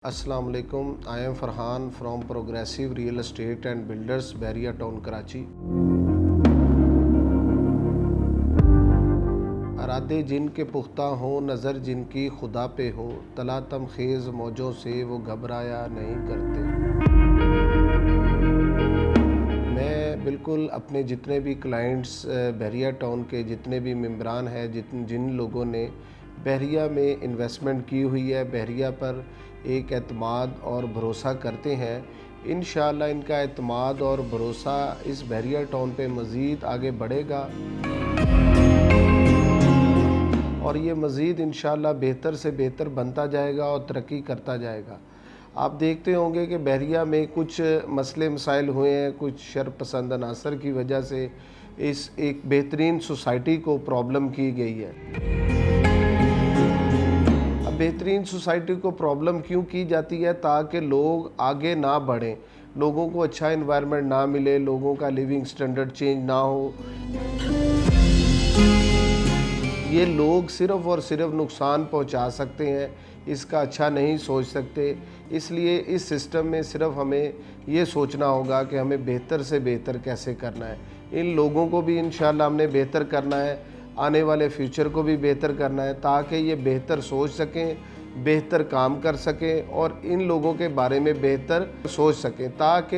अस्सलाम वालेकुम। I am Farhan from progressive real estate and builders Bahria town Karachi. इरादे जिनके पुख्ता हों, नज़र जिनकी खुदा पे हो, तलातम खेज़ मौजों से वो घबराया नहीं करते। मैं बिल्कुल अपने जितने भी क्लाइंट्स बैरिया टाउन के जितने भी मेम्बरान हैं, जिन लोगों ने बहरिया में इन्वेस्टमेंट की हुई है, बहरिया पर एक एतमाद और भरोसा करते हैं, इंशाअल्लाह इनका एतमाद और भरोसा इस बहरिया टाउन पे मज़ीद आगे बढ़ेगा और ये मज़ीद इंशाअल्लाह बेहतर से बेहतर बनता जाएगा और तरक्की करता जाएगा। आप देखते होंगे कि बहरिया में कुछ मसले मसाइल हुए हैं, कुछ शरपसंद अनासर की वजह से इस एक बेहतरीन सोसाइटी को प्रॉब्लम की गई है। बेहतरीन सोसाइटी को प्रॉब्लम क्यों की जाती है? ताकि लोग आगे ना बढ़ें, लोगों को अच्छा इन्वायरमेंट ना मिले, लोगों का लिविंग स्टैंडर्ड चेंज ना हो। ये लोग सिर्फ़ और सिर्फ नुकसान पहुंचा सकते हैं, इसका अच्छा नहीं सोच सकते। इसलिए इस सिस्टम में सिर्फ हमें ये सोचना होगा कि हमें बेहतर से बेहतर कैसे करना है। इन लोगों को भी इंशाअल्लाह हमने बेहतर करना है, आने वाले फ्यूचर को भी बेहतर करना है, ताकि ये बेहतर सोच सकें, बेहतर काम कर सकें और इन लोगों के बारे में बेहतर सोच सकें, ताकि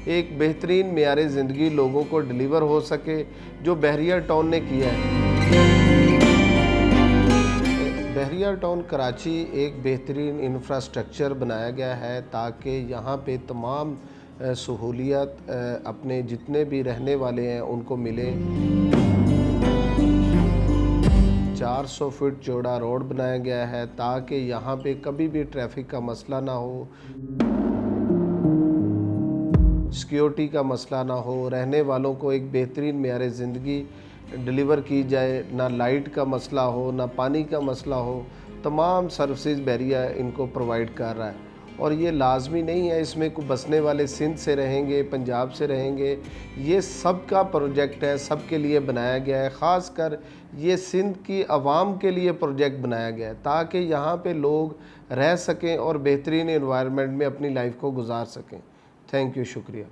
एक बेहतरीन मेयार ज़िंदगी लोगों को डिलीवर हो सके, जो बहरिया टाउन ने किया है। बहरिया टाउन कराची एक बेहतरीन इंफ्रास्ट्रक्चर बनाया गया है, ताकि यहाँ पे तमाम सहूलियत अपने जितने भी रहने वाले हैं उनको मिले। 400 फीट चौड़ा रोड बनाया गया है, ताकि यहाँ पे कभी भी ट्रैफिक का मसला ना हो, सिक्योरिटी का मसला ना हो, रहने वालों को एक बेहतरीन मेयार ज़िंदगी डिलीवर की जाए, ना लाइट का मसला हो, ना पानी का मसला हो। तमाम सर्विसेज बहरिया इनको प्रोवाइड कर रहा है और ये लाजमी नहीं है इसमें को बसने वाले सिंध से रहेंगे, पंजाब से रहेंगे। ये सब का प्रोजेक्ट है, सब के लिए बनाया गया है। ख़ास कर ये सिंध की आवाम के लिए प्रोजेक्ट बनाया गया है, ताकि यहाँ पे लोग रह सकें और बेहतरीन एनवायरनमेंट में अपनी लाइफ को गुजार सकें। थैंक यू, शुक्रिया।